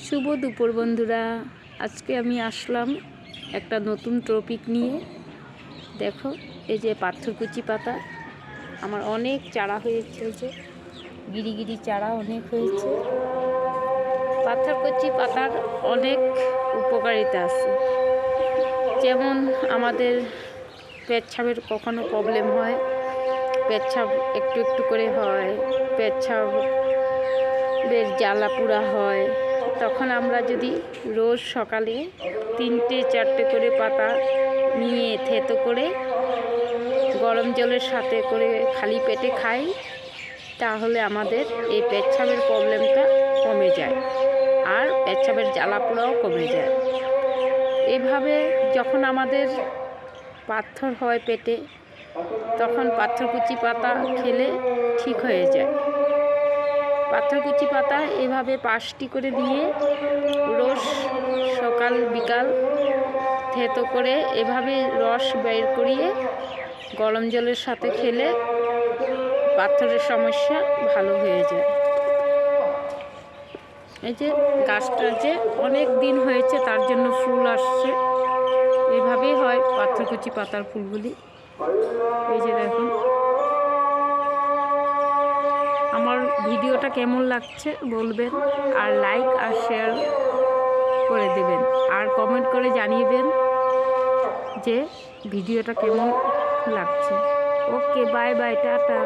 শুভ দুপুর বন্ধুরা, আজকে আমি আসলাম একটা নতুন টপিক নিয়ে। দেখো, এই যে পাথরকুচি পাতা আমার অনেক চারা হয়েছে, যে গিরি চারা অনেক হয়েছে। পাথরকুচি পাতার অনেক উপকারিতা আছে, যেমন আমাদের পেচ্ছাপের কখনো প্রবলেম হয়, পেচ্ছাপ একটু একটু করে হয়, পেচ্ছাপের জ্বালা পোড়া হয়, তখন আমরা যদি রোজ সকালে 3-4টে করে পাতা নিয়ে থেতো করে গরম জলের সাথে করে খালি পেটে খাই, তাহলে আমাদের এই পেচ্ছাপের প্রবলেমটা কমে যায় আর পেচ্ছাপের জ্বালা পোড়াও কমে যায়। এভাবে যখন আমাদের পাথর হয় পেটে, তখন পাথরকুচি পাতা খেলে ঠিক হয়ে যায়। পাথরকুচি পাতা এভাবে 5টি করে দিয়ে রোজ সকাল বিকাল থেতো করে এভাবে রস বের করিয়ে গরম জলের সাথে খেলে পাথরের সমস্যা ভালো হয়ে যায়। এই যে গাছটা যে অনেক দিন হয়েছে, তার জন্য ফুল আসছে। এভাবেই হয় পাথরকুচি পাতার ফুলগুলি। এই যে দেখুন, আমার ভিডিওটা কেমন লাগছে বলবেন, আর লাইক আর শেয়ার করে দেবেন, আর কমেন্ট করে জানিয়েবেন যে ভিডিওটা কেমন লাগছে। ওকে, বাই বাই, টাটা।